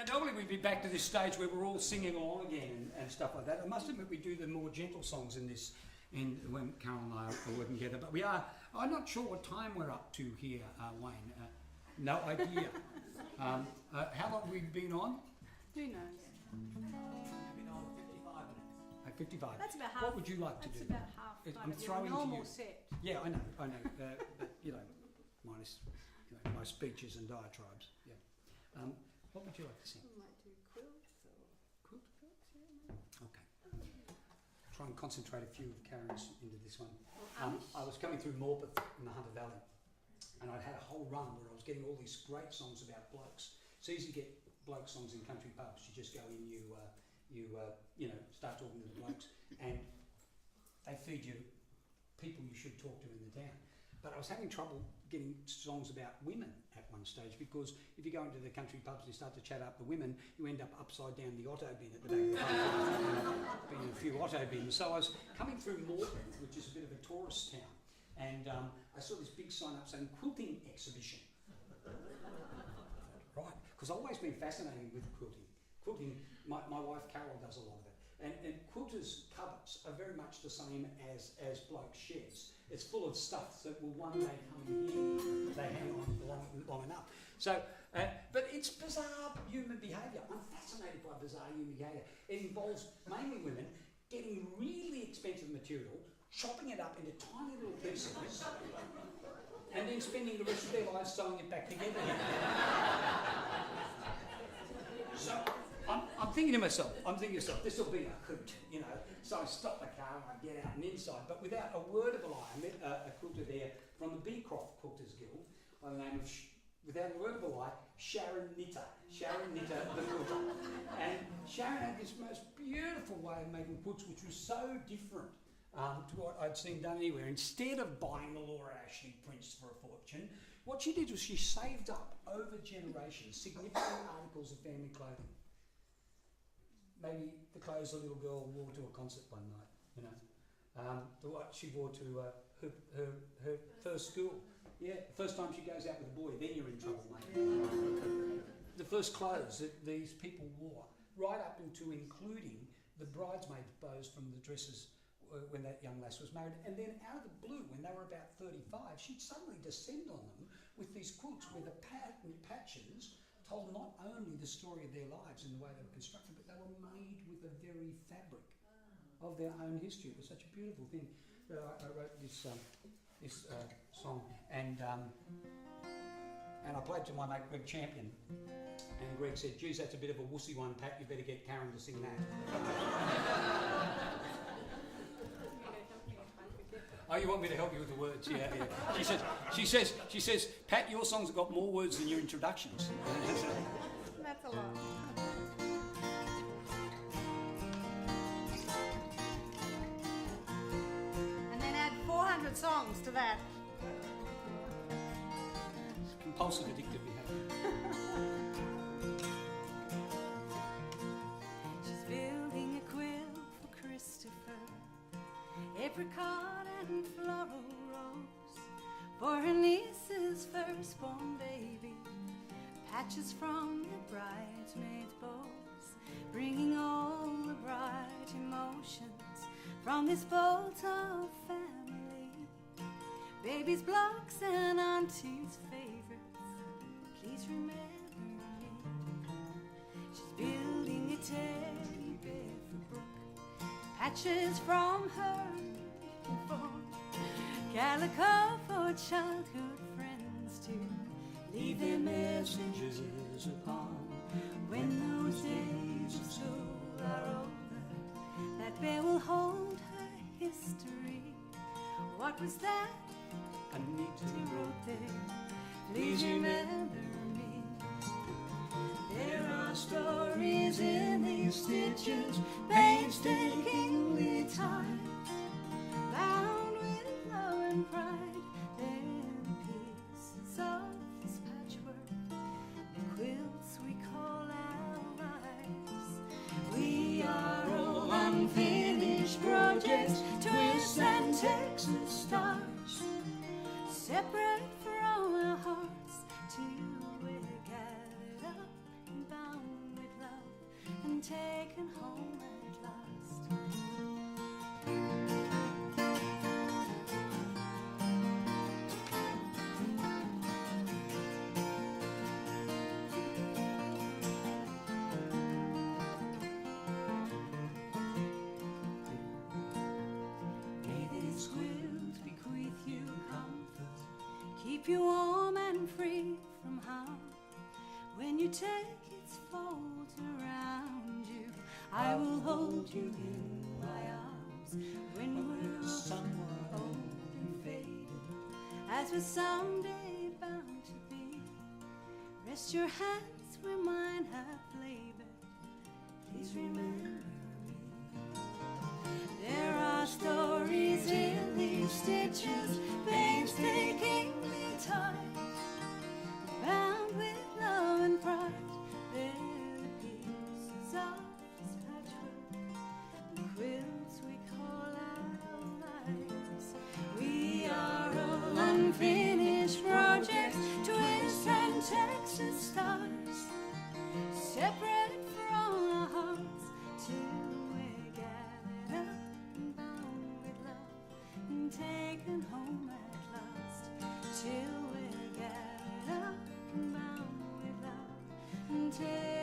Now, normally we'd be back to this stage where we're all singing along again and stuff like that. I must admit we do the more gentle songs in this, when Carol and I are working together. But we are, I'm not sure what time we're up to here, Wayne. No idea. How long have we been on? Who knows? We've been on 55 minutes. 55. That's about half. What would you like to do? That's about half. I'm throwing to normal you. set. Yeah, I know. But you know, minus my speeches and diatribes. Yeah. What would you like to sing? We might do quilts or Quilt? quilts, yeah. Okay. Try and concentrate a few of Karen's into this one. Or I was coming through Morpeth in the Hunter Valley, and I'd had a whole run where I was getting all these great songs about blokes. It's easy to get bloke songs in country pubs. You just go in, you start talking to the blokes, and they feed you people you should talk to in the town. But I was having trouble getting songs about women at one stage, because if you go into the country pubs and you start to chat up the women, you end up upside down the Otto bin at the back of the pub, being a few Otto bins. So I was coming through Morpeth, which is a bit of a tourist town, and I saw this big sign up saying quilting exhibition. Right, because I've always been fascinated with quilting. Quilting, my wife Carol does a lot of it. And quilters' cupboards are very much the same as blokes' sheds. It's full of stuff that will one day come in here if they hang on long enough. So, but it's bizarre human behaviour. I'm fascinated by bizarre human behaviour. It involves mainly women getting really expensive material, chopping it up into tiny little pieces, and then spending the rest of their lives sewing it back together again. So I'm thinking to myself, this will be a hoot, you know. So I stop the car and I get out and inside, but without a word of a lie, I met a quilter there from the Beecroft Quilters Guild by the name of, without a word of a lie, Sharon Knitter the quilter. And Sharon had this most beautiful way of making quilts, which was so different to what I'd seen done anywhere. Instead of buying the Laura Ashley prints for a fortune, what she did was she saved up over generations significant articles of family clothing. Maybe the clothes a little girl wore to a concert one night, you know, what she wore to her first school. Yeah, the first time she goes out with a boy, then you're in trouble, mate. The first clothes that these people wore, right up into including the bridesmaids' bows from the dresses when that young lass was married, and then out of the blue, when they were about 35, she'd suddenly descend on them with these quilts where the pattern patches told not only the story of their lives and the way they were constructed, but they were made with the very fabric of their own history. It was such a beautiful thing that I wrote this song, and I played to my mate Greg Champion, and Greg said, "Geez, that's a bit of a wussy one, Pat. You better get Karen to sing that." Oh, you want me to help you with the words? Yeah, yeah. She says, Pat, your songs have got more words than your introductions. That's a lot. And then add 400 songs to that. Compulsive addictive behaviour. She's building a quilt for Christopher, apricot and floral rose, for her niece's firstborn baby, patches from the bridesmaids' bows, bringing all the bright emotions from this bolt of family. Baby's blocks and auntie's favorites, please remember me. She's building a teddy bear for Brooke, patches from her uniform, calico for childhood friends to leave their messages upon. When those days of school are over, that bear will hold her history. What was that Anita wrote there? Please remember me. There are stories in these stitches, painstakingly tied, bound with love and pride. They're pieces of this patchwork, the quilts we call our lives. We are all unfinished projects, twists and Texas stars, separate from our hearts, till we're gathered up and bound and taken home at last. May this quilt bequeath you comfort, keep you warm and free from harm. When you take its folds around you, I will hold you in my arms. When we're somewhat old and faded, as we're someday bound to be, rest your hands where mine have labored. Please remember me. There are stories in these stitches, painstakingly tied, bound with love and pride. They're the pieces of this patchwork, the quilts we call our lives. We are all unfinished projects, twist and Texas stars, separate from our hearts till we're gathered up and bound with love and taken home at last. Till we're gathered up and bound with love and taken